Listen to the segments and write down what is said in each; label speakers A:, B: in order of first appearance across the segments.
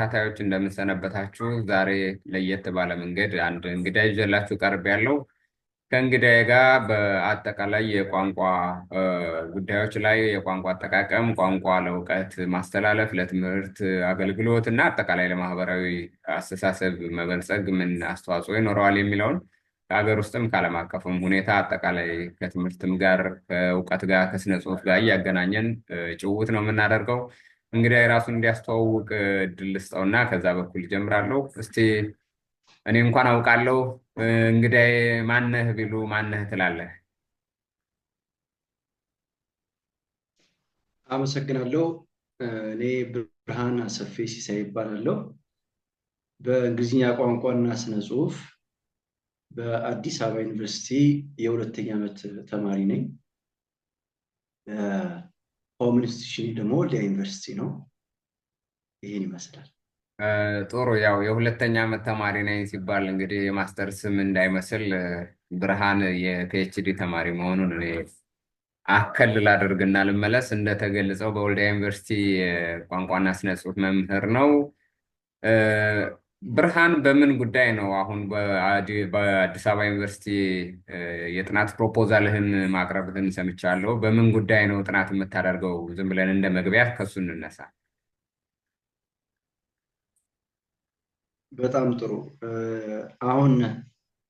A: ተከታታዮች እንደምንሰነበታችሁ። ዛሬ ለየት ባለ መንገድ አንድ እንግዳ ይዤላችሁ ቀርቤያለሁ። ከእንግዳዬ ጋር በአጠቃላይ የቋንቋ ጉዳዮች ላይ የቋንቋ አጠቃቀም፣ ቋንቋ ለእውቀት ማስተላለፍ፣ ለትምህርት አገልግሎት እና አጠቃላይ ለማህበራዊ አስተሳሰብ መበልጸግ ምን አስተዋጽኦ ይኖረዋል የሚለውን ከሀገር ውስጥም ከዓለም አቀፍም ሁኔታ አጠቃላይ ከትምህርትም ጋር ከእውቀት ጋር ከስነ ጽሁፍ ጋር እያገናኘን ጭውውት ነው የምናደርገው። እንግዲህ ራሱን እንዲያስተዋውቅ እድል ልስጠውና ከዛ በኩል ጀምራለሁ። እስቲ እኔ እንኳን አውቃለሁ፣ እንግዲህ ማነህ ቢሉ ማነህ ትላለህ?
B: አመሰግናለሁ። እኔ ብርሃን አሰፌ ሲሳይ ይባላለሁ። በእንግሊዝኛ ቋንቋና ስነ ጽሁፍ በአዲስ አበባ ዩኒቨርሲቲ የሁለተኛ ዓመት ተማሪ ነኝ። ሆም ኢንስቲትዩሽን ደግሞ ወልዲያ ዩኒቨርሲቲ ነው። ይህን ይመስላል።
A: ጥሩ። ያው የሁለተኛ ዓመት ተማሪ ነኝ ሲባል እንግዲህ የማስተር ስም እንዳይመስል ብርሃን የፒኤችዲ ተማሪ መሆኑን እኔ አከል ላደርግና ልመለስ። እንደተገለጸው በወልዲያ ዩኒቨርሲቲ ቋንቋና ስነ ጽሁፍ መምህር ነው። ብርሃን በምን ጉዳይ ነው አሁን በአዲስ አበባ ዩኒቨርሲቲ የጥናት ፕሮፖዛልህን ማቅረብህን ሰምቻለሁ። በምን ጉዳይ ነው ጥናት የምታደርገው? ዝም ብለን እንደ መግቢያ ከሱ እንነሳ።
B: በጣም ጥሩ። አሁን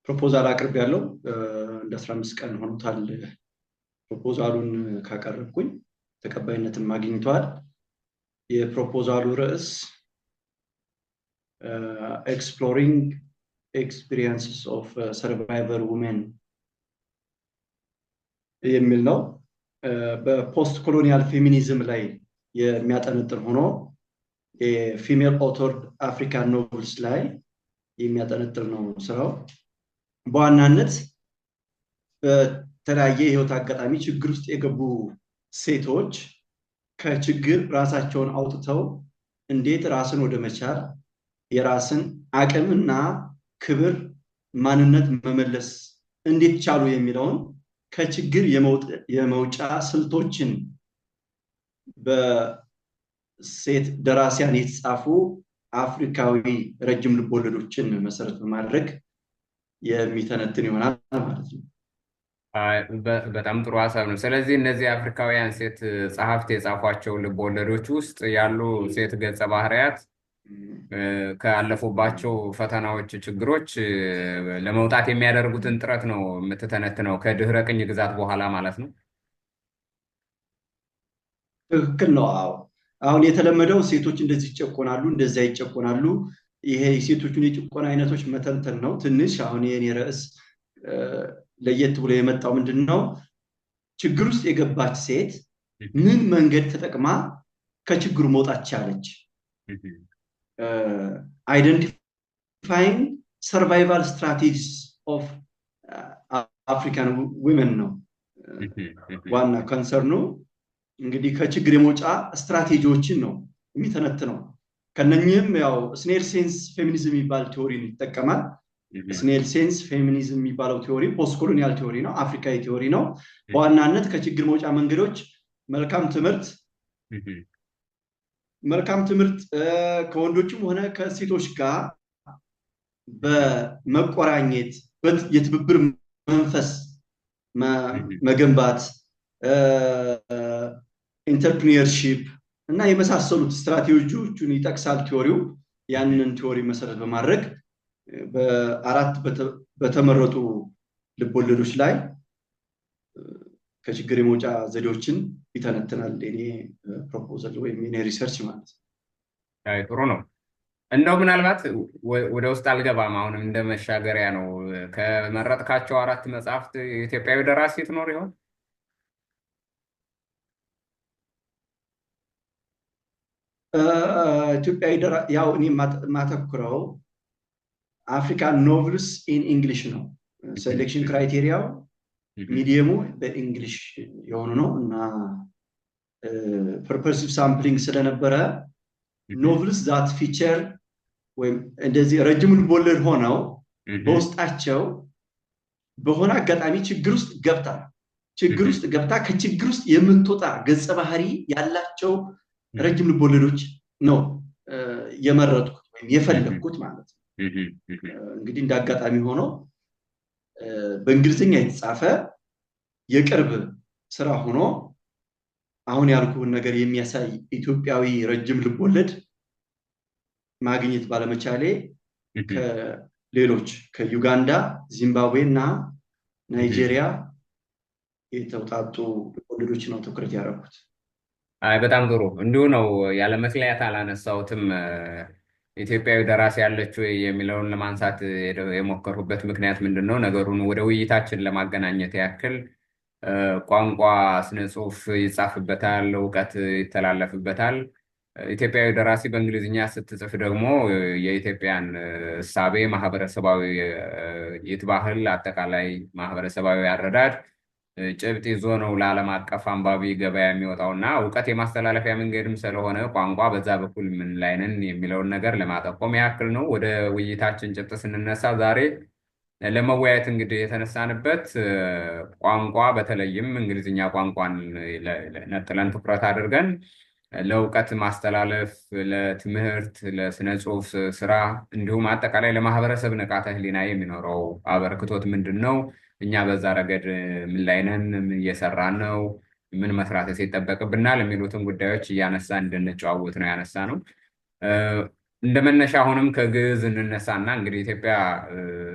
B: ፕሮፖዛል አቅርቤያለሁ። እንደ 15 ቀን ሆኖታል ፕሮፖዛሉን ካቀረብኩኝ፣ ተቀባይነትም አግኝቷል። የፕሮፖዛሉ ርዕስ exploring experiences of survivor women የሚል ነው። በፖስት ኮሎኒያል ፌሚኒዝም ላይ የሚያጠነጥን ሆኖ የፊሜል ኦተርድ አፍሪካን ኖቨልስ ላይ የሚያጠነጥን ነው ስራው። በዋናነት በተለያየ የህይወት አጋጣሚ ችግር ውስጥ የገቡ ሴቶች ከችግር ራሳቸውን አውጥተው እንዴት ራስን ወደ መቻል የራስን አቅምና ክብር ማንነት መመለስ እንዴት ቻሉ የሚለውን ከችግር የመውጫ ስልቶችን በሴት ደራሲያን የተጻፉ አፍሪካዊ ረጅም ልቦለዶችን መሰረት በማድረግ የሚተነትን ይሆናል ማለት ነው።
A: በጣም ጥሩ ሀሳብ ነው። ስለዚህ እነዚህ አፍሪካውያን ሴት ጸሐፍት የጻፏቸው ልቦለዶች ውስጥ ያሉ ሴት ገጸ ባህሪያት ካለፉባቸው ፈተናዎች፣ ችግሮች ለመውጣት የሚያደርጉትን ጥረት ነው የምትተነትነው ከድህረ ቅኝ ግዛት በኋላ ማለት ነው።
B: ትክክል ነው። አሁን የተለመደው ሴቶች እንደዚህ ይጨቆናሉ፣ እንደዚያ ይጨቆናሉ፣ ይሄ የሴቶቹን የጭቆና አይነቶች መተንተን ነው። ትንሽ አሁን የኔ ርዕስ ለየት ብሎ የመጣው ምንድነው? ችግር ውስጥ የገባች ሴት ምን መንገድ ተጠቅማ ከችግሩ መውጣት ቻለች? አይደንቲፋይንግ ሰርቫይቫል ስትራቴጂስ ኦፍ አፍሪካን ዊመን ነው ዋና ኮንሰርኑ። እንግዲህ ከችግር የመውጫ ስትራቴጂዎችን ነው የሚተነትነው። ከነኚህም ያው ስኔል ሴንስ ፌሚኒዝም የሚባል ቲዮሪን ይጠቀማል። ስኔል ሴንስ ፌሚኒዝም የሚባለው ቲዮሪ ፖስት ኮሎኒያል ቲዮሪ ነው፣ አፍሪካዊ ቲዮሪ ነው። በዋናነት ከችግር መውጫ መንገዶች መልካም ትምህርት ከወንዶችም ሆነ ከሴቶች ጋር በመቆራኘት የትብብር መንፈስ መገንባት፣ ኢንተርፕሪነርሺፕ እና የመሳሰሉት ስትራቴጂዎችን ይጠቅሳል ቲዮሪው። ያንን ቲዮሪ መሰረት በማድረግ በአራት በተመረጡ ልቦለዶች ላይ ከችግር የመውጫ ዘዴዎችን ይተነትናል የኔ ፕሮፖዛል ወይም የኔ ሪሰርች ማለት ነው።
A: ጥሩ ነው። እንደው ምናልባት ወደ ውስጥ አልገባም፣ አሁንም እንደ መሻገሪያ ነው። ከመረጥካቸው 4 መጽሐፍት ኢትዮጵያዊ ደራሲ ትኖር ይሆን?
B: ኢትዮጵያዊ ያው እኔ ማተኩረው አፍሪካን ኖቨልስ ኢን እንግሊሽ ነው። ሴሌክሽን ክራይቴሪያው ሚዲየሙ በእንግሊሽ የሆኑ ነው እና ፐርፐሲቭ ሳምፕሊንግ ስለነበረ ኖቨልስ ዛት ፊቸር ወይም እንደዚህ ረጅም ልቦለድ ሆነው በውስጣቸው በሆነ አጋጣሚ ችግር ውስጥ ገብታ ከችግር ውስጥ የምትወጣ ገጸ ባህሪ ያላቸው ረጅም ልቦለዶች ነው የመረጥኩት ወይም የፈለግኩት ማለት ነው። እንግዲህ እንዳጋጣሚ ሆኖ በእንግሊዝኛ የተጻፈ የቅርብ ስራ ሆኖ አሁን ያልኩህን ነገር የሚያሳይ ኢትዮጵያዊ ረጅም ልቦለድ ማግኘት ባለመቻሌ ከሌሎች ከዩጋንዳ፣ ዚምባብዌ እና ናይጄሪያ የተውጣጡ ልቦለዶች ነው ትኩረት ያደረኩት።
A: በጣም ጥሩ። እንዲሁ ነው፣ ያለ ምክንያት አላነሳሁትም። ኢትዮጵያዊ ደራሲ ያለች ወይ የሚለውን ለማንሳት የሞከርኩበት ምክንያት ምንድን ነው? ነገሩን ወደ ውይይታችን ለማገናኘት ያክል ቋንቋ፣ ስነ ጽሁፍ ይጻፍበታል፣ እውቀት ይተላለፍበታል። ኢትዮጵያዊ ደራሲ በእንግሊዝኛ ስትጽፍ ደግሞ የኢትዮጵያን እሳቤ፣ ማህበረሰባዊ ባህል፣ አጠቃላይ ማህበረሰባዊ አረዳድ ጭብጥ ይዞ ነው ለዓለም አቀፍ አንባቢ ገበያ የሚወጣው እና እውቀት የማስተላለፊያ መንገድም ስለሆነ ቋንቋ በዛ በኩል ምን ላይ ነን የሚለውን ነገር ለማጠቆም ያክል ነው። ወደ ውይይታችን ጭብጥ ስንነሳ ዛሬ ለመወያየት እንግዲህ የተነሳንበት ቋንቋ፣ በተለይም እንግሊዝኛ ቋንቋን ነጥለን ትኩረት አድርገን ለእውቀት ማስተላለፍ፣ ለትምህርት፣ ለስነ ጽሁፍ ስራ እንዲሁም አጠቃላይ ለማህበረሰብ ንቃተ ህሊና የሚኖረው አበርክቶት ምንድን ነው? እኛ በዛ ረገድ ምን ላይ ነን? ምን እየሰራን ነው? ምን መስራት ይጠበቅብናል? የሚሉትን ጉዳዮች እያነሳ እንድንጨዋወት ነው ያነሳ ነው። እንደ መነሻ አሁንም ከግዕዝ እንነሳና እንግዲህ ኢትዮጵያ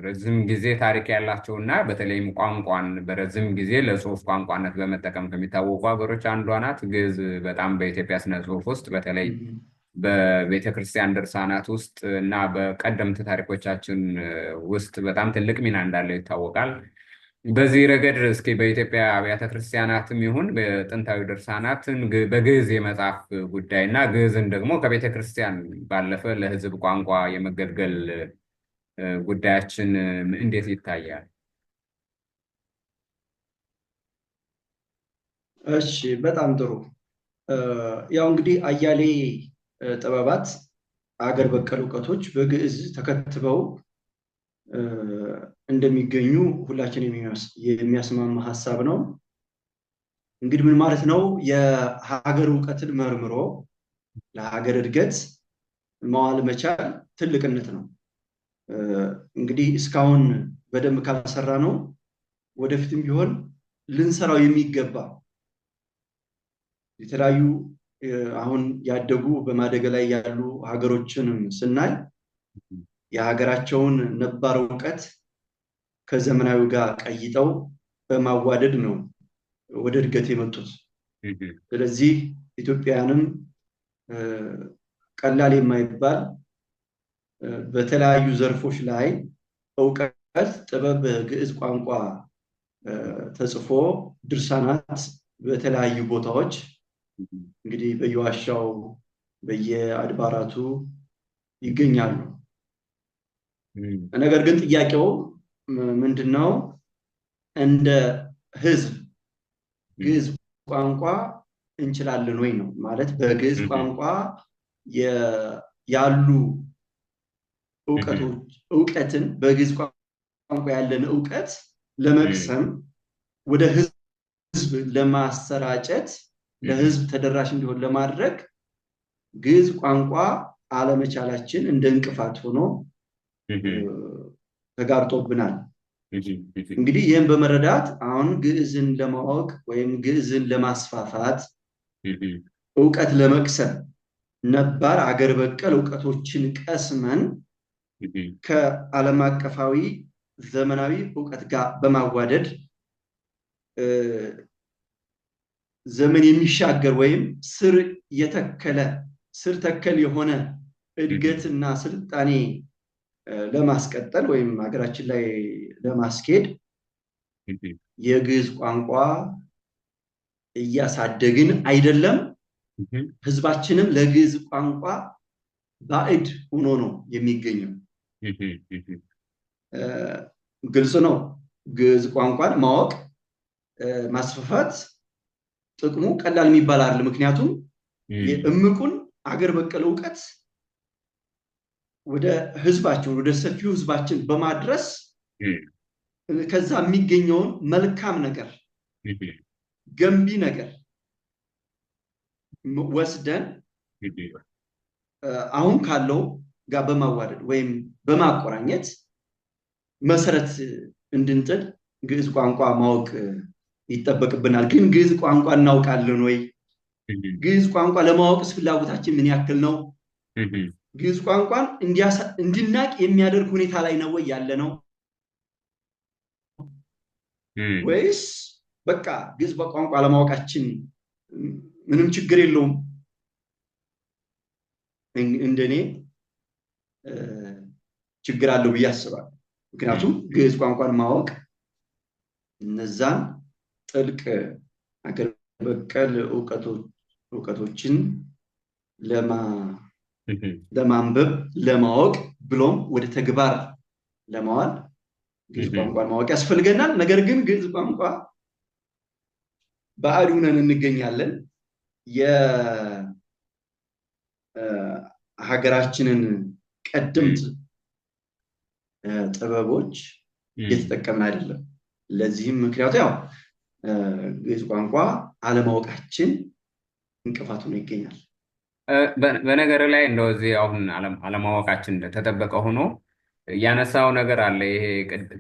A: ረዝም ጊዜ ታሪክ ያላቸውና በተለይም ቋንቋን በረዝም ጊዜ ለጽሁፍ ቋንቋነት በመጠቀም ከሚታወቁ ሀገሮች አንዷ ናት። ግዕዝ በጣም በኢትዮጵያ ስነ ጽሁፍ ውስጥ በተለይ በቤተክርስቲያን ድርሳናት ውስጥ እና በቀደምት ታሪኮቻችን ውስጥ በጣም ትልቅ ሚና እንዳለው ይታወቃል። በዚህ ረገድ እስኪ በኢትዮጵያ አብያተ ክርስቲያናትም ይሁን በጥንታዊ ድርሳናትን በግዕዝ የመጻፍ ጉዳይ እና ግዕዝን ደግሞ ከቤተ ክርስቲያን ባለፈ ለሕዝብ ቋንቋ የመገልገል ጉዳያችን እንዴት ይታያል?
B: እሺ፣ በጣም ጥሩ። ያው እንግዲህ አያሌ ጥበባት፣ አገር በቀል እውቀቶች በግዕዝ ተከትበው እንደሚገኙ ሁላችን የሚያስማማ ሀሳብ ነው። እንግዲህ ምን ማለት ነው? የሀገር እውቀትን መርምሮ ለሀገር እድገት መዋል መቻል ትልቅነት ነው። እንግዲህ እስካሁን በደንብ ካልሰራ ነው ወደፊትም ቢሆን ልንሰራው የሚገባ የተለያዩ አሁን ያደጉ በማደግ ላይ ያሉ ሀገሮችንም ስናይ የሀገራቸውን ነባር እውቀት ከዘመናዊ ጋር ቀይጠው በማዋደድ ነው ወደ እድገት የመጡት። ስለዚህ ኢትዮጵያውያንም ቀላል የማይባል በተለያዩ ዘርፎች ላይ እውቀት፣ ጥበብ በግዕዝ ቋንቋ ተጽፎ ድርሳናት በተለያዩ ቦታዎች እንግዲህ በየዋሻው በየአድባራቱ ይገኛሉ። ነገር ግን ጥያቄው ምንድነው? እንደ ሕዝብ ግዕዝ ቋንቋ እንችላለን ወይ ነው። ማለት በግዕዝ ቋንቋ ያሉ እውቀትን በግዕዝ ቋንቋ ያለን እውቀት ለመቅሰም ወደ ሕዝብ ለማሰራጨት ለሕዝብ ተደራሽ እንዲሆን ለማድረግ ግዕዝ ቋንቋ አለመቻላችን እንደ እንቅፋት ሆኖ ተጋርጦብናል። እንግዲህ ይህን በመረዳት አሁን ግዕዝን ለማወቅ ወይም ግዕዝን ለማስፋፋት እውቀት ለመቅሰም ነባር አገር በቀል እውቀቶችን ቀስመን ከዓለም አቀፋዊ ዘመናዊ እውቀት ጋር በማዋደድ ዘመን የሚሻገር ወይም ስር ተከል የሆነ እድገትና ስልጣኔ ለማስቀጠል ወይም ሀገራችን ላይ ለማስኬድ የግዕዝ ቋንቋ እያሳደግን አይደለም። ህዝባችንም ለግዕዝ ቋንቋ ባዕድ ሆኖ ነው የሚገኘው። ግልጽ ነው። ግዕዝ ቋንቋን ማወቅ ማስፋፋት ጥቅሙ ቀላል የሚባል አይደለም። ምክንያቱም የእምቁን አገር በቀል እውቀት ወደ ህዝባችን ወደ ሰፊው ህዝባችን በማድረስ ከዛ የሚገኘውን መልካም ነገር ገንቢ ነገር ወስደን አሁን ካለው ጋር በማዋደድ ወይም በማቆራኘት መሰረት እንድንጥል ግዕዝ ቋንቋ ማወቅ ይጠበቅብናል። ግን ግዕዝ ቋንቋ እናውቃለን ወይ? ግዕዝ ቋንቋ ለማወቅስ ፍላጎታችን ምን ያክል ነው? ግዕዝ ቋንቋን እንድናቅ የሚያደርግ ሁኔታ ላይ ነው ወይ ያለ ነው? ወይስ በቃ ግዕዝ በቋንቋ ለማወቃችን ምንም ችግር የለውም? እንደኔ ችግር አለው ብዬ አስባለሁ። ምክንያቱም ግዕዝ ቋንቋን ማወቅ እነዛን ጥልቅ አገር በቀል እውቀቶችን ለማንበብ ለማወቅ ብሎም ወደ ተግባር ለማዋል ግዕዝ ቋንቋን ማወቅ ያስፈልገናል። ነገር ግን ግዕዝ ቋንቋ ባዕድ ሆነን እንገኛለን። የሀገራችንን ቀደምት ጥበቦች እየተጠቀምን አይደለም። ለዚህም ምክንያቱ ያው ግዕዝ ቋንቋ አለማወቃችን እንቅፋት ሆኖ ይገኛል።
A: በነገር ላይ እንደዚህ አሁን አለማወቃችን እንደተጠበቀ ሆኖ ያነሳው ነገር አለ። ይሄ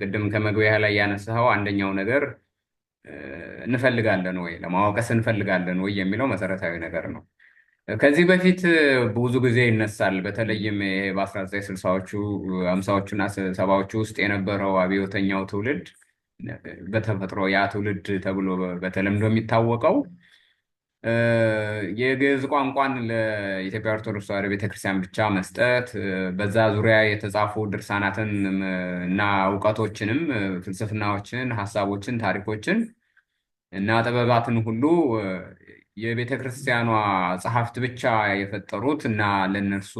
A: ቅድም ከመግቢያ ላይ ያነሳው አንደኛው ነገር እንፈልጋለን ወይ ለማወቅስ እንፈልጋለን ወይ የሚለው መሰረታዊ ነገር ነው። ከዚህ በፊት ብዙ ጊዜ ይነሳል። በተለይም በ1960ዎቹ 50ዎቹና 70ዎቹ ውስጥ የነበረው አብዮተኛው ትውልድ በተፈጥሮ ያ ትውልድ ተብሎ በተለምዶ የሚታወቀው የግዕዝ ቋንቋን ለኢትዮጵያ ኦርቶዶክስ ተዋሕዶ ቤተክርስቲያን ብቻ መስጠት፣ በዛ ዙሪያ የተጻፉ ድርሳናትን እና እውቀቶችንም ፍልስፍናዎችን፣ ሀሳቦችን፣ ታሪኮችን እና ጥበባትን ሁሉ የቤተክርስቲያኗ ጸሐፍት ብቻ የፈጠሩት እና ለነርሱ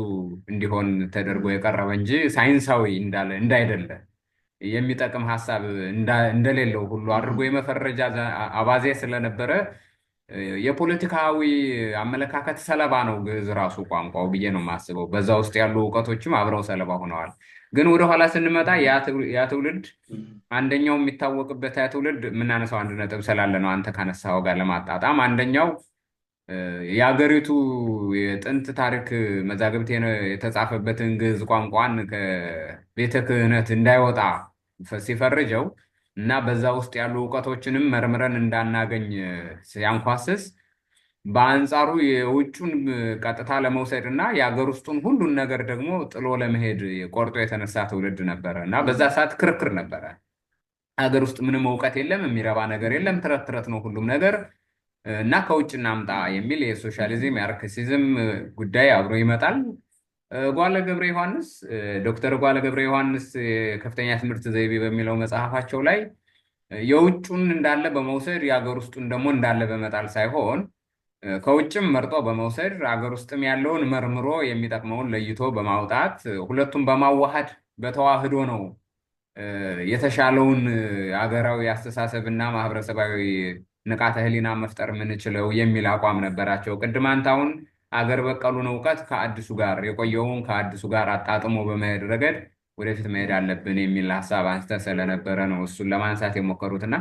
A: እንዲሆን ተደርጎ የቀረበ እንጂ ሳይንሳዊ እንዳይደለ የሚጠቅም ሀሳብ እንደሌለው ሁሉ አድርጎ የመፈረጃ አባዜ ስለነበረ የፖለቲካዊ አመለካከት ሰለባ ነው ግዕዝ ራሱ ቋንቋው ብዬ ነው የማስበው። በዛ ውስጥ ያሉ እውቀቶችም አብረው ሰለባ ሆነዋል። ግን ወደኋላ ስንመጣ ያ ትውልድ አንደኛው የሚታወቅበት ያ ትውልድ የምናነሳው አንድ ነጥብ ስላለ ነው አንተ ካነሳው ጋር ለማጣጣም አንደኛው የሀገሪቱ የጥንት ታሪክ መዛግብት የተጻፈበትን ግዕዝ ቋንቋን ከቤተ ክህነት እንዳይወጣ ሲፈርጀው እና በዛ ውስጥ ያሉ እውቀቶችንም መርምረን እንዳናገኝ ሲያንኳስስ፣ በአንጻሩ የውጩን ቀጥታ ለመውሰድ እና የሀገር ውስጡን ሁሉን ነገር ደግሞ ጥሎ ለመሄድ ቆርጦ የተነሳ ትውልድ ነበረ እና በዛ ሰዓት ክርክር ነበረ። ሀገር ውስጥ ምንም እውቀት የለም፣ የሚረባ ነገር የለም፣ ትረት ትረት ነው ሁሉም ነገር እና ከውጭ እናምጣ የሚል የሶሻሊዝም የአርክሲዝም ጉዳይ አብሮ ይመጣል። ዶክተር ጓለ ገብረ ዮሐንስ የከፍተኛ ትምህርት ዘይቤ በሚለው መጽሐፋቸው ላይ የውጩን እንዳለ በመውሰድ የሀገር ውስጡን ደግሞ እንዳለ በመጣል ሳይሆን ከውጭም መርጦ በመውሰድ ሀገር ውስጥም ያለውን መርምሮ የሚጠቅመውን ለይቶ በማውጣት ሁለቱም በማዋሃድ በተዋህዶ ነው የተሻለውን ሀገራዊ አስተሳሰብና ማህበረሰባዊ ንቃተ ህሊና መፍጠር የምንችለው የሚል አቋም ነበራቸው። ቅድም አንተ አሁን አገር በቀሉን እውቀት ከአዲሱ ጋር የቆየውን ከአዲሱ ጋር አጣጥሞ በመሄድ ረገድ ወደፊት መሄድ አለብን የሚል ሀሳብ አንስተህ ስለነበረ ነው እሱን ለማንሳት የሞከሩትና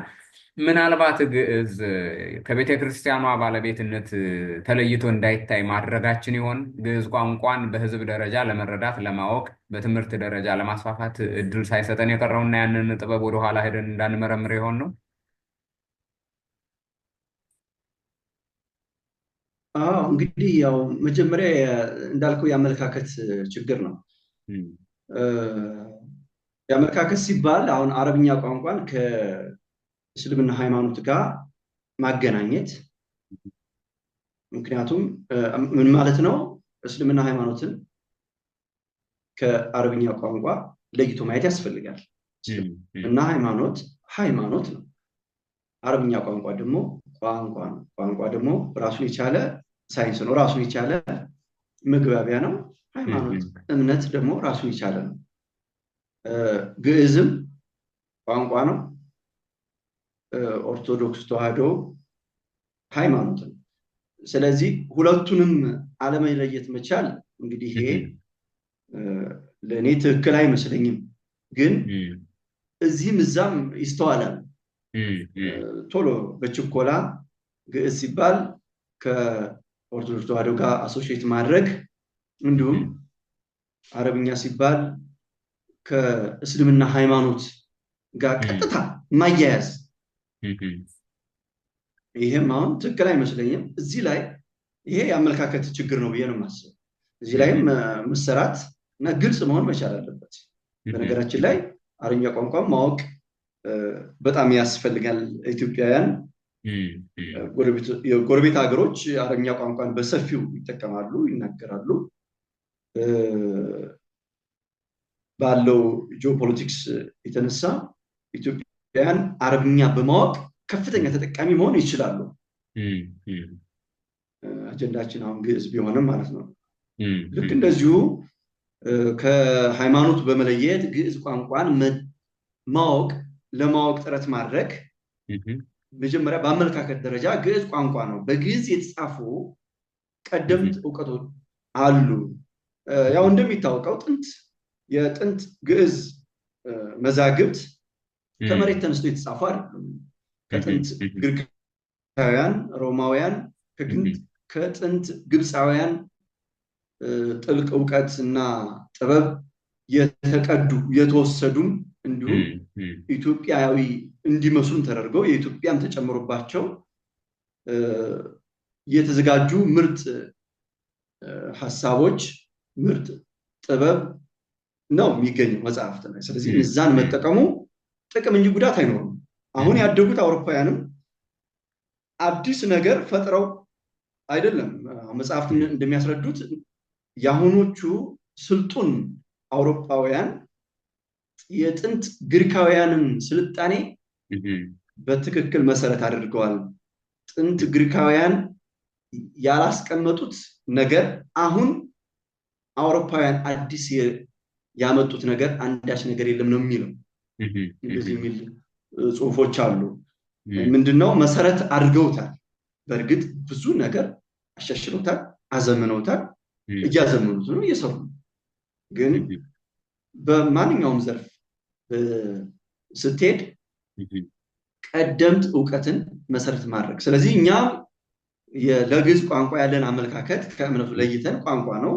A: ምናልባት ግዕዝ ከቤተ ክርስቲያኗ ባለቤትነት ተለይቶ እንዳይታይ ማድረጋችን ይሆን? ግዕዝ ቋንቋን በህዝብ ደረጃ ለመረዳት ለማወቅ፣ በትምህርት ደረጃ ለማስፋፋት እድል ሳይሰጠን የቀረውና ያንን ጥበብ ወደኋላ ሄደን እንዳንመረምር ይሆን ነው?
B: እንግዲህ ያው መጀመሪያ እንዳልከው የአመለካከት ችግር ነው። የአመለካከት ሲባል አሁን አረብኛ ቋንቋን ከእስልምና ሃይማኖት ጋር ማገናኘት፣ ምክንያቱም ምን ማለት ነው? እስልምና ሃይማኖትን ከአረብኛ ቋንቋ ለይቶ ማየት ያስፈልጋል። እና ሃይማኖት ነው። አረብኛ ቋንቋ ደግሞ ቋንቋ ነው። ቋንቋ ደግሞ ራሱን የቻለ ሳይንስ ነው፣ ራሱን የቻለ መግባቢያ ነው። ሃይማኖት እምነት ደግሞ ራሱን የቻለ ነው። ግዕዝም ቋንቋ ነው። ኦርቶዶክስ ተዋሕዶ ሃይማኖት ነው። ስለዚህ ሁለቱንም አለመለየት መቻል እንግዲህ ይሄ ለእኔ ትክክል አይመስለኝም። ግን እዚህም እዛም ይስተዋላል። ቶሎ በችኮላ ግዕዝ ሲባል ከኦርቶዶክስ ተዋሕዶ ጋር አሶሺየት ማድረግ እንዲሁም አረብኛ ሲባል ከእስልምና ሃይማኖት ጋር ቀጥታ ማያያዝ ይሄም አሁን ትክክል አይመስለኝም። እዚህ ላይ ይሄ የአመለካከት ችግር ነው ብዬ ነው የማስበው። እዚህ ላይም መሰራት እና ግልጽ መሆን መቻል አለበት። በነገራችን ላይ አረብኛ ቋንቋ ማወቅ በጣም ያስፈልጋል። ኢትዮጵያውያን የጎረቤት ሀገሮች አረብኛ ቋንቋን በሰፊው ይጠቀማሉ፣ ይናገራሉ። ባለው ጂኦፖለቲክስ የተነሳ ኢትዮጵያውያን አረብኛ በማወቅ ከፍተኛ ተጠቃሚ መሆን ይችላሉ። አጀንዳችን አሁን ግዕዝ ቢሆንም ማለት ነው። ልክ እንደዚሁ ከሃይማኖት በመለየት ግዕዝ ቋንቋን ለማወቅ ጥረት ማድረግ መጀመሪያ በአመለካከት ደረጃ ግዕዝ ቋንቋ ነው። በግዕዝ የተጻፉ ቀደምት እውቀቶች አሉ። ያው እንደሚታወቀው የጥንት ግዕዝ መዛግብት ከመሬት ተነስቶ የተጻፉ አይደሉም። ከጥንት ግሪካውያን፣ ሮማውያን፣ ከጥንት ግብፃውያን ጥልቅ እውቀት እና ጥበብ የተቀዱ የተወሰዱም እንዲሁም ኢትዮጵያዊ እንዲመስሉን ተደርገው የኢትዮጵያም ተጨምሮባቸው የተዘጋጁ ምርጥ ሀሳቦች፣ ምርጥ ጥበብ ነው የሚገኘው መጽሐፍት ላይ። ስለዚህ እዛን መጠቀሙ ጥቅም እንጂ ጉዳት አይኖርም። አሁን ያደጉት አውሮፓውያንም አዲስ ነገር ፈጥረው አይደለም። መጽሐፍት እንደሚያስረዱት የአሁኖቹ ስልጡን አውሮፓውያን የጥንት ግሪካውያንን ስልጣኔ በትክክል መሰረት አድርገዋል። ጥንት ግሪካውያን ያላስቀመጡት ነገር አሁን አውሮፓውያን አዲስ ያመጡት ነገር አንዳች ነገር የለም ነው የሚለው። እንደዚህ የሚል ጽሁፎች አሉ። ምንድነው መሰረት አድርገውታል። በእርግጥ ብዙ ነገር አሻሽለውታል፣ አዘምነውታል፣ እያዘመኑት ነው፣ እየሰሩ ነው። ግን በማንኛውም ዘርፍ ስትሄድ ቀደምት እውቀትን መሰረት ማድረግ። ስለዚህ እኛ ለግዕዝ ቋንቋ ያለን አመለካከት ከእምነቱ ለይተን ቋንቋ ነው።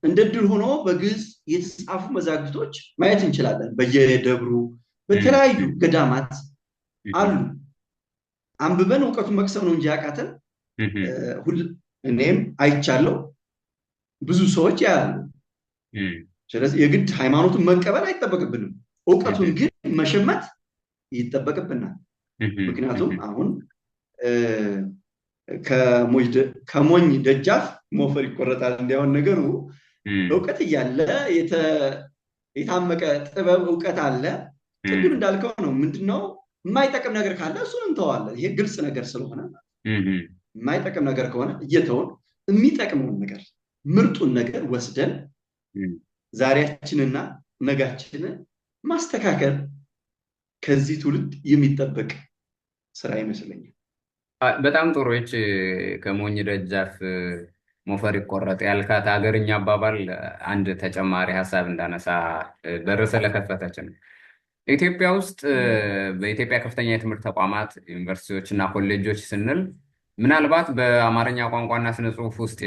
B: እንደ ድል ሆኖ በግዕዝ የተጻፉ መዛግብቶች ማየት እንችላለን። በየደብሩ በተለያዩ ገዳማት አሉ። አንብበን እውቀቱን መቅሰም ነው እንጂ ያቃተን። እኔም አይቻለሁ፣ ብዙ ሰዎች ያያሉ። ስለዚህ የግድ ሃይማኖቱን መቀበል አይጠበቅብንም፣ እውቀቱን ግን መሸመት ይጠበቅብናል። ምክንያቱም አሁን ከሞኝ ደጃፍ ሞፈር ይቆረጣል እንዲያውን ነገሩ። እውቀት እያለ የታመቀ ጥበብ እውቀት አለ። ቅድም እንዳልከው ነው። ምንድነው የማይጠቅም ነገር ካለ እሱን እንተዋለን። ይሄ ግልጽ ነገር ስለሆነ የማይጠቅም ነገር ከሆነ እየተውን የሚጠቅመውን ነገር ምርጡን ነገር ወስደን ዛሬያችንና ነጋችንን ማስተካከል ከዚህ ትውልድ የሚጠበቅ ስራ ይመስለኛል።
A: በጣም ጥሩ። ከሞኝ ደጃፍ ሞፈር ይቆረጥ ያልካት ሀገርኛ አባባል አንድ ተጨማሪ ሀሳብ እንዳነሳ በር ስለከፈተች ነው። ኢትዮጵያ ውስጥ በኢትዮጵያ ከፍተኛ የትምህርት ተቋማት ዩኒቨርሲቲዎች እና ኮሌጆች ስንል ምናልባት በአማርኛ ቋንቋና ስነ ጽሁፍ ውስጥ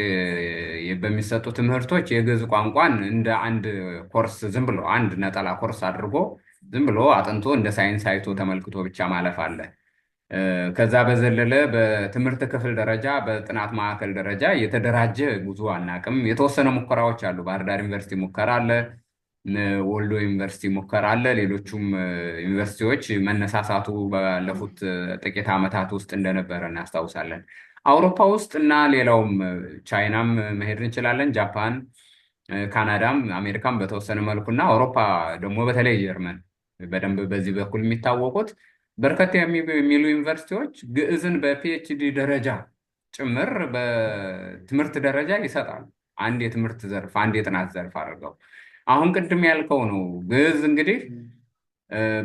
A: በሚሰጡ ትምህርቶች የግዕዝ ቋንቋን እንደ አንድ ኮርስ ዝም ብሎ አንድ ነጠላ ኮርስ አድርጎ ዝም ብሎ አጥንቶ እንደ ሳይንስ አይቶ ተመልክቶ ብቻ ማለፍ አለ። ከዛ በዘለለ በትምህርት ክፍል ደረጃ በጥናት ማዕከል ደረጃ የተደራጀ ብዙ አናቅም። የተወሰነ ሙከራዎች አሉ። ባህር ዳር ዩኒቨርሲቲ ሙከራ አለ፣ ወልዶ ዩኒቨርሲቲ ሙከራ አለ። ሌሎቹም ዩኒቨርሲቲዎች መነሳሳቱ ባለፉት ጥቂት ዓመታት ውስጥ እንደነበረ እናስታውሳለን። አውሮፓ ውስጥ እና ሌላውም ቻይናም መሄድ እንችላለን፣ ጃፓን፣ ካናዳም፣ አሜሪካም በተወሰነ መልኩ እና አውሮፓ ደግሞ በተለይ ጀርመን በደንብ በዚህ በኩል የሚታወቁት በርከት የሚሉ ዩኒቨርሲቲዎች ግዕዝን በፒኤችዲ ደረጃ ጭምር በትምህርት ደረጃ ይሰጣሉ። አንድ የትምህርት ዘርፍ አንድ የጥናት ዘርፍ አድርገው። አሁን ቅድም ያልከው ነው። ግዕዝ እንግዲህ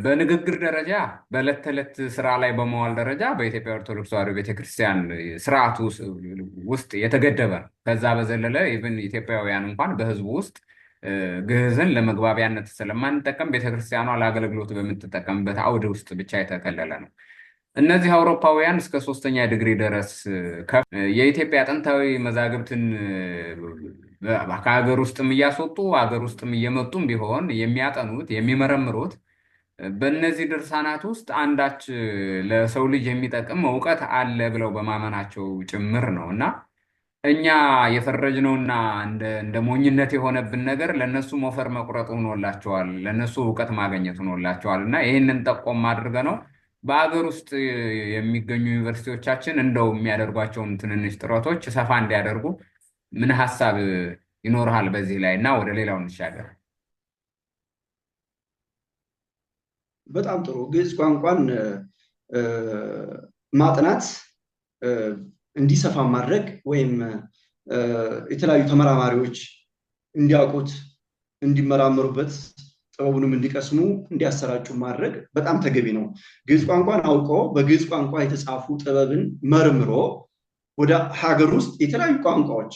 A: በንግግር ደረጃ በዕለት ተዕለት ስራ ላይ በመዋል ደረጃ በኢትዮጵያ ኦርቶዶክስ ተዋሕዶ ቤተክርስቲያን ስርዓቱ ውስጥ የተገደበ ነው። ከዛ በዘለለ ኢቭን ኢትዮጵያውያን እንኳን በህዝቡ ውስጥ ግዕዝን ለመግባቢያነት ስለማንጠቀም ቤተክርስቲያኗ ለአገልግሎት በምትጠቀምበት አውድ ውስጥ ብቻ የተከለለ ነው። እነዚህ አውሮፓውያን እስከ 3ኛ ዲግሪ ድረስ የኢትዮጵያ ጥንታዊ መዛግብትን ከሀገር ውስጥም እያስወጡ ሀገር ውስጥም እየመጡም ቢሆን የሚያጠኑት የሚመረምሩት በእነዚህ ድርሳናት ውስጥ አንዳች ለሰው ልጅ የሚጠቅም እውቀት አለ ብለው በማመናቸው ጭምር ነው እና እኛ የፈረጅነውና እንደ ሞኝነት የሆነብን ነገር ለነሱ ሞፈር መቁረጥ ሆኖላቸዋል፣ ለነሱ እውቀት ማግኘት ሆኖላቸዋል። እና ይህንን ጠቆም አድርገ ነው በአገር ውስጥ የሚገኙ ዩኒቨርሲቲዎቻችን እንደው የሚያደርጓቸውን ትንንሽ ጥረቶች ሰፋ እንዲያደርጉ ምን ሀሳብ ይኖርሃል በዚህ ላይ? እና ወደ ሌላው እንሻገር።
B: በጣም ጥሩ። ግዕዝ ቋንቋን ማጥናት እንዲሰፋ ማድረግ ወይም የተለያዩ ተመራማሪዎች እንዲያውቁት እንዲመራመሩበት ጥበቡንም እንዲቀስሙ እንዲያሰራጩ ማድረግ በጣም ተገቢ ነው። ግዕዝ ቋንቋን አውቆ በግዕዝ ቋንቋ የተጻፉ ጥበብን መርምሮ ወደ ሀገር ውስጥ የተለያዩ ቋንቋዎች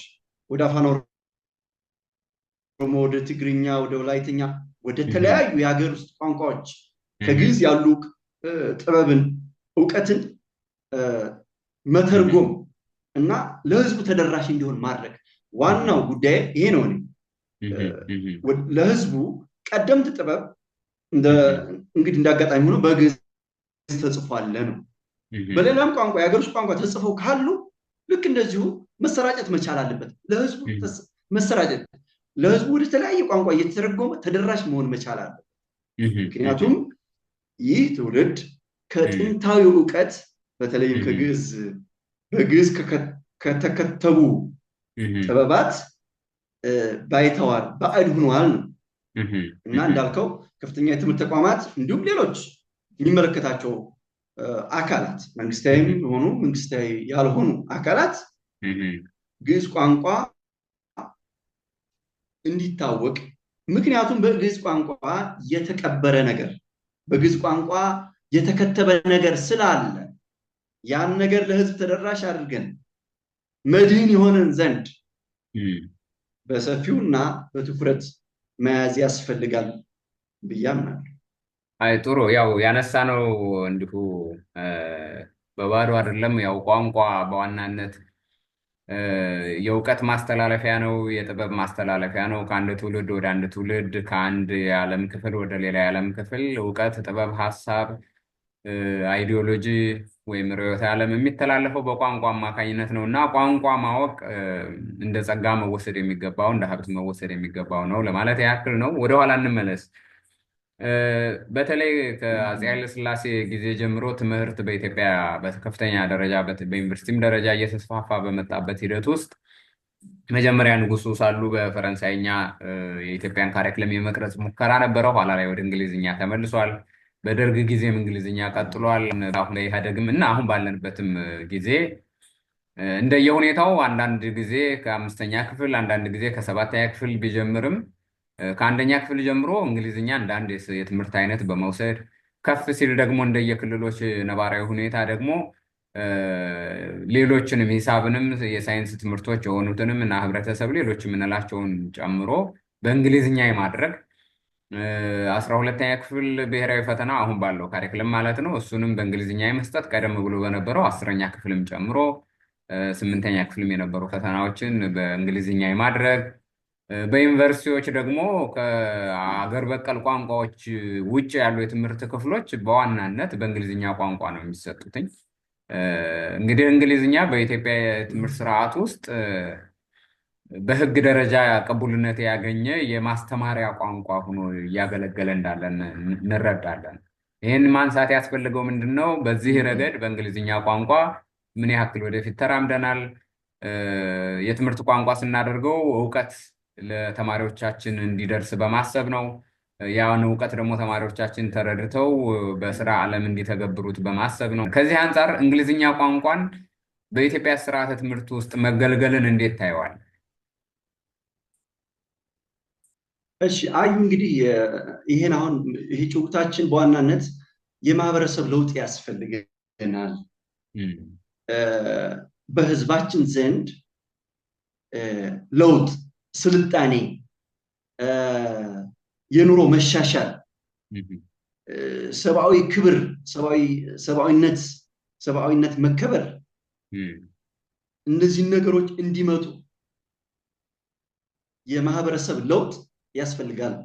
B: ወደ አፋን ኦሮሞ፣ ወደ ትግርኛ፣ ወደ ወላይትኛ፣ ወደ ተለያዩ የሀገር ውስጥ ቋንቋዎች ከግዕዝ ያሉ ጥበብን እውቀትን መተርጎም እና ለህዝቡ ተደራሽ እንዲሆን ማድረግ ዋናው ጉዳይ ይሄ ነው። ለህዝቡ ቀደምት ጥበብ እንግዲህ እንዳጋጣሚ ሆኖ በግዕዝ ተጽፏል ነው። በሌላም ቋንቋ የሀገር ውስጥ ቋንቋ ተጽፈው ካሉ ልክ እንደዚሁ መሰራጨት መቻል አለበት። ለህዝቡ መሰራጨት፣ ለህዝቡ ወደ ተለያየ ቋንቋ እየተተረጎመ ተደራሽ መሆን መቻል አለበት። ምክንያቱም ይህ ትውልድ ከጥንታዊ እውቀት በተለይም በግዕዝ ከተከተቡ ጥበባት ባይተዋር ባዕድ ሆኗል ነው እና እንዳልከው ከፍተኛ የትምህርት ተቋማት እንዲሁም ሌሎች የሚመለከታቸው አካላት መንግስታዊም ሆኑ መንግስታዊ ያልሆኑ አካላት ግዕዝ ቋንቋ እንዲታወቅ፣ ምክንያቱም በግዕዝ ቋንቋ የተቀበረ ነገር በግዕዝ ቋንቋ የተከተበ ነገር ስላለ ያን ነገር ለህዝብ ተደራሽ አድርገን መድህን የሆነን ዘንድ በሰፊውና በትኩረት መያዝ ያስፈልጋል ብዬ አምናለሁ።
A: አይ ጥሩ። ያው ያነሳነው እንዲሁ በባዶ አይደለም። ያው ቋንቋ በዋናነት የእውቀት ማስተላለፊያ ነው፣ የጥበብ ማስተላለፊያ ነው። ከአንድ ትውልድ ወደ አንድ ትውልድ፣ ከአንድ የዓለም ክፍል ወደ ሌላ የዓለም ክፍል እውቀት፣ ጥበብ፣ ሀሳብ፣ አይዲዮሎጂ ወይም ርዕዮተ ዓለም የሚተላለፈው በቋንቋ አማካኝነት ነው እና ቋንቋ ማወቅ እንደ ጸጋ መወሰድ የሚገባው እንደ ሀብት መወሰድ የሚገባው ነው ለማለት ያክል ነው። ወደኋላ እንመለስ። በተለይ ከአፄ ኃይለሥላሴ ጊዜ ጀምሮ ትምህርት በኢትዮጵያ በከፍተኛ ደረጃ በዩኒቨርሲቲም ደረጃ እየተስፋፋ በመጣበት ሂደት ውስጥ መጀመሪያ ንጉሱ ሳሉ በፈረንሳይኛ የኢትዮጵያን ካሪክለም የመቅረጽ ሙከራ ነበረ። ኋላ ላይ ወደ እንግሊዝኛ ተመልሷል። በደርግ ጊዜም እንግሊዝኛ ቀጥሏል። አሁን ኢህአዴግም እና አሁን ባለንበትም ጊዜ እንደየሁኔታው አንዳንድ ጊዜ ከ5ኛ ክፍል አንዳንድ ጊዜ ከ7ኛ ክፍል ቢጀምርም ከ1ኛ ክፍል ጀምሮ እንግሊዝኛ እንደ አንድ የትምህርት አይነት በመውሰድ ከፍ ሲል ደግሞ እንደየክልሎች ነባራዊ ሁኔታ ደግሞ ሌሎችንም ሂሳብንም የሳይንስ ትምህርቶች የሆኑትንም እና ህብረተሰብ ሌሎች የምንላቸውን ጨምሮ በእንግሊዝኛ የማድረግ 12ኛ ክፍል ብሔራዊ ፈተና አሁን ባለው ካሪክለም ማለት ነው እሱንም በእንግሊዝኛ የመስጠት ቀደም ብሎ በነበረው 10ኛ ክፍልም ጨምሮ 8ኛ ክፍልም የነበሩ ፈተናዎችን በእንግሊዝኛ የማድረግ በዩኒቨርሲቲዎች ደግሞ ከአገር በቀል ቋንቋዎች ውጭ ያሉ የትምህርት ክፍሎች በዋናነት በእንግሊዝኛ ቋንቋ ነው የሚሰጡትኝ። እንግዲህ እንግሊዝኛ በኢትዮጵያ የትምህርት ስርዓት ውስጥ በህግ ደረጃ ቅቡልነት ያገኘ የማስተማሪያ ቋንቋ ሆኖ እያገለገለ እንዳለን እንረዳለን። ይህን ማንሳት ያስፈልገው ምንድን ነው? በዚህ ረገድ በእንግሊዝኛ ቋንቋ ምን ያክል ወደፊት ተራምደናል? የትምህርት ቋንቋ ስናደርገው እውቀት ለተማሪዎቻችን እንዲደርስ በማሰብ ነው። ያን እውቀት ደግሞ ተማሪዎቻችን ተረድተው በስራ ዓለም እንዲተገብሩት በማሰብ ነው። ከዚህ አንጻር እንግሊዝኛ ቋንቋን በኢትዮጵያ ስርዓተ ትምህርት ውስጥ መገልገልን እንዴት ታየዋል?
B: እሺ አዩ እንግዲህ ይሄን አሁን ይሄ ጭውውታችን በዋናነት የማህበረሰብ ለውጥ ያስፈልገናል። በህዝባችን ዘንድ ለውጥ፣ ስልጣኔ፣ የኑሮ መሻሻል፣ ሰብአዊ ክብር፣ ሰብአዊነት ሰብአዊነት መከበር እነዚህ ነገሮች እንዲመጡ የማህበረሰብ ለውጥ ያስፈልጋል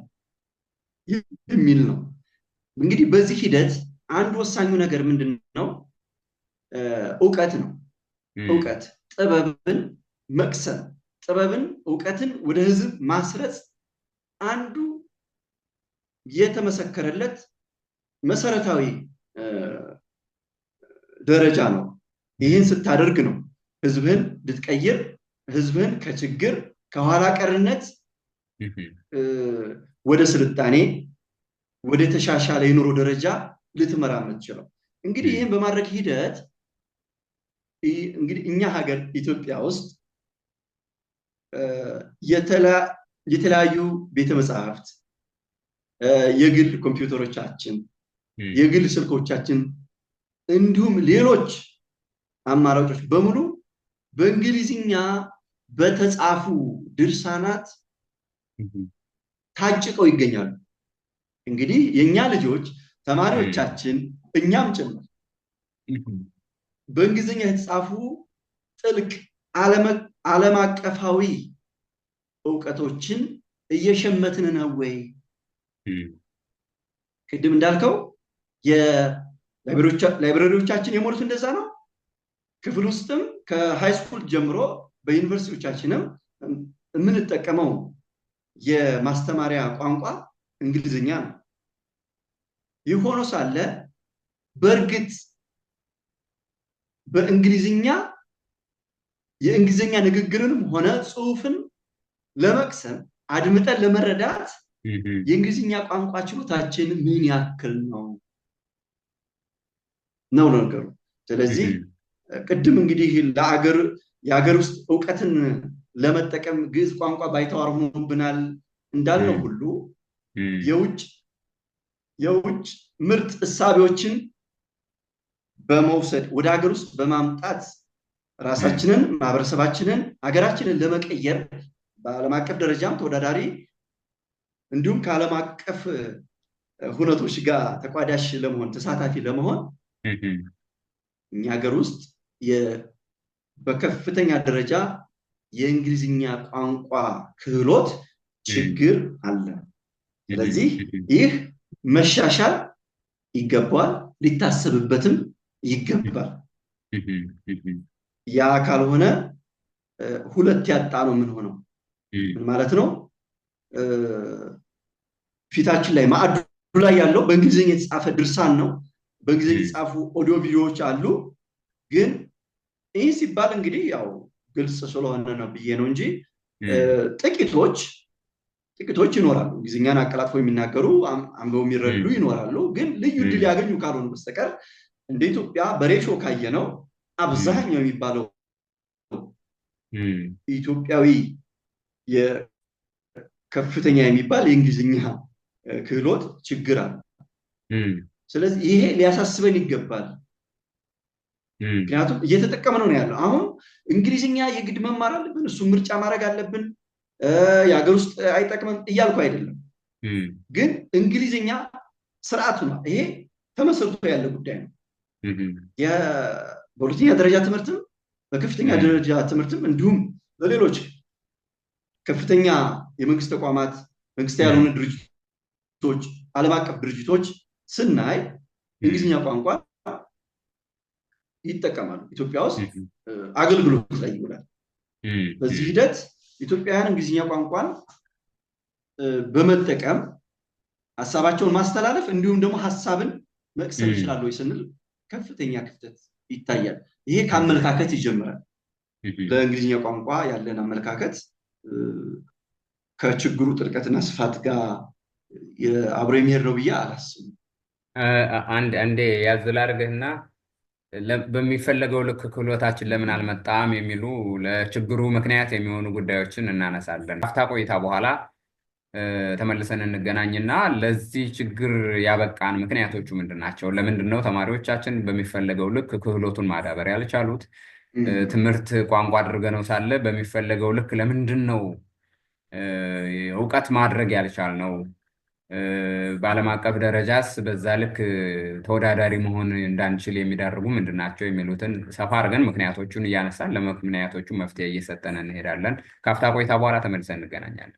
B: የሚል ነው። እንግዲህ በዚህ ሂደት አንድ ወሳኙ ነገር ምንድነው? እውቀት ነው። እውቀት ጥበብን መቅሰም፣ ጥበብን እውቀትን ወደ ህዝብ ማስረጽ አንዱ የተመሰከረለት መሰረታዊ ደረጃ ነው። ይህን ስታደርግ ነው ህዝብህን ልትቀይር፣ ህዝብህን ከችግር ከኋላ ቀርነት ወደ ስልጣኔ ወደ ተሻሻለ የኑሮ ደረጃ ልትመራ የምትችለው። እንግዲህ ይህን በማድረግ ሂደት እንግዲህ እኛ ሀገር ኢትዮጵያ ውስጥ የተለያዩ ቤተ መጻሕፍት፣ የግል ኮምፒውተሮቻችን፣ የግል ስልኮቻችን እንዲሁም ሌሎች አማራጮች በሙሉ በእንግሊዝኛ በተጻፉ ድርሳናት ታጭቀው ይገኛሉ። እንግዲህ የኛ ልጆች ተማሪዎቻችን እኛም ጭምር በእንግሊዝኛ የተጻፉ ጥልቅ ዓለም አቀፋዊ እውቀቶችን እየሸመትን ነው ወይ? ቅድም እንዳልከው የላይብረሪዎቻችን የሞሉት እንደዛ ነው። ክፍል ውስጥም ከሃይ ስኩል ጀምሮ በዩኒቨርሲቲዎቻችንም የምንጠቀመው የማስተማሪያ ቋንቋ እንግሊዝኛ ነው። ይህ ሆኖ ሳለ በእርግጥ በእንግሊዝኛ የእንግሊዝኛ ንግግርንም ሆነ ጽሑፍን ለመቅሰም አድምጠን ለመረዳት የእንግሊዝኛ ቋንቋ ችሎታችን ምን ያክል ነው ነገሩ። ስለዚህ ቅድም እንግዲህ የሀገር ውስጥ እውቀትን ለመጠቀም ግዕዝ ቋንቋ ባይተዋር ሆኖብናል እንዳልነው ሁሉ የውጭ ምርጥ እሳቤዎችን በመውሰድ ወደ ሀገር ውስጥ በማምጣት ራሳችንን፣ ማህበረሰባችንን፣ ሀገራችንን ለመቀየር በዓለም አቀፍ ደረጃም ተወዳዳሪ እንዲሁም ከዓለም አቀፍ ሁነቶች ጋር ተቋዳሽ ለመሆን ተሳታፊ ለመሆን እኛ ሀገር ውስጥ በከፍተኛ ደረጃ የእንግሊዝኛ ቋንቋ ክህሎት ችግር አለ። ስለዚህ ይህ መሻሻል ይገባል፣ ሊታሰብበትም ይገባል። ያ ካልሆነ ሁለት ያጣ ነው ምን ሆነው ምን ማለት ነው? ፊታችን ላይ ማዕዱ ላይ ያለው በእንግሊዝኛ የተጻፈ ድርሳን ነው። በእንግሊዝኛ የተጻፉ ኦዲዮ ቪዲዮዎች አሉ። ግን ይህ ሲባል እንግዲህ ያው ግልጽ ስለሆነ ነው ብዬ ነው እንጂ ጥቂቶች ይኖራሉ፣ እንግሊዝኛን አቀላጥፎ የሚናገሩ አንበው የሚረዱ ይኖራሉ። ግን ልዩ ዕድል ያገኙ ካልሆኑ በስተቀር እንደ ኢትዮጵያ በሬሾ ካየነው አብዛኛው የሚባለው ኢትዮጵያዊ ከፍተኛ የሚባል የእንግሊዝኛ ክህሎት ችግር አለ። ስለዚህ ይሄ ሊያሳስበን ይገባል። ምክንያቱም እየተጠቀምነው ነው ያለው። አሁን እንግሊዝኛ የግድ መማር አለብን፣ እሱ ምርጫ ማድረግ አለብን፣ የሀገር ውስጥ አይጠቅምም እያልኩ አይደለም። ግን እንግሊዝኛ ስርዓቱ ነው። ይሄ ተመሰርቶ ያለ ጉዳይ ነው። በሁለተኛ ደረጃ ትምህርትም በከፍተኛ ደረጃ ትምህርትም እንዲሁም በሌሎች ከፍተኛ የመንግስት ተቋማት፣ መንግስታዊ ያልሆኑ ድርጅቶች፣ ዓለም አቀፍ ድርጅቶች ስናይ እንግሊዝኛ ቋንቋ ይጠቀማሉ። ኢትዮጵያ ውስጥ አገልግሎት ላይ ይውላል። በዚህ ሂደት ኢትዮጵያውያን እንግሊዝኛ ቋንቋን በመጠቀም ሀሳባቸውን ማስተላለፍ እንዲሁም ደግሞ ሀሳብን መቅሰም ይችላሉ ወይ ስንል ከፍተኛ ክፍተት ይታያል። ይሄ ከአመለካከት ይጀምራል። ለእንግሊዝኛ ቋንቋ ያለን አመለካከት ከችግሩ ጥልቀትና ስፋት ጋር አብሮ የሚሄድ ነው ብዬ አላስብም።
A: አንዴ ያዝ ላድርግህና በሚፈለገው ልክ ክህሎታችን ለምን አልመጣም የሚሉ ለችግሩ ምክንያት የሚሆኑ ጉዳዮችን እናነሳለን። አፍታ ቆይታ በኋላ ተመልሰን እንገናኝና ለዚህ ችግር ያበቃን ምክንያቶቹ ምንድን ናቸው? ለምንድን ነው ተማሪዎቻችን በሚፈለገው ልክ ክህሎቱን ማዳበር ያልቻሉት? ትምህርት ቋንቋ አድርገነው ሳለ በሚፈለገው ልክ ለምንድን ነው እውቀት ማድረግ ያልቻልነው? በዓለም አቀፍ ደረጃስ በዛ ልክ ተወዳዳሪ መሆን እንዳንችል የሚዳርጉ ምንድን ናቸው የሚሉትን ሰፋ አድርገን ምክንያቶቹን እያነሳን ለምክንያቶቹ መፍትሄ እየሰጠን እንሄዳለን። ካፍታ ቆይታ በኋላ ተመልሰን እንገናኛለን።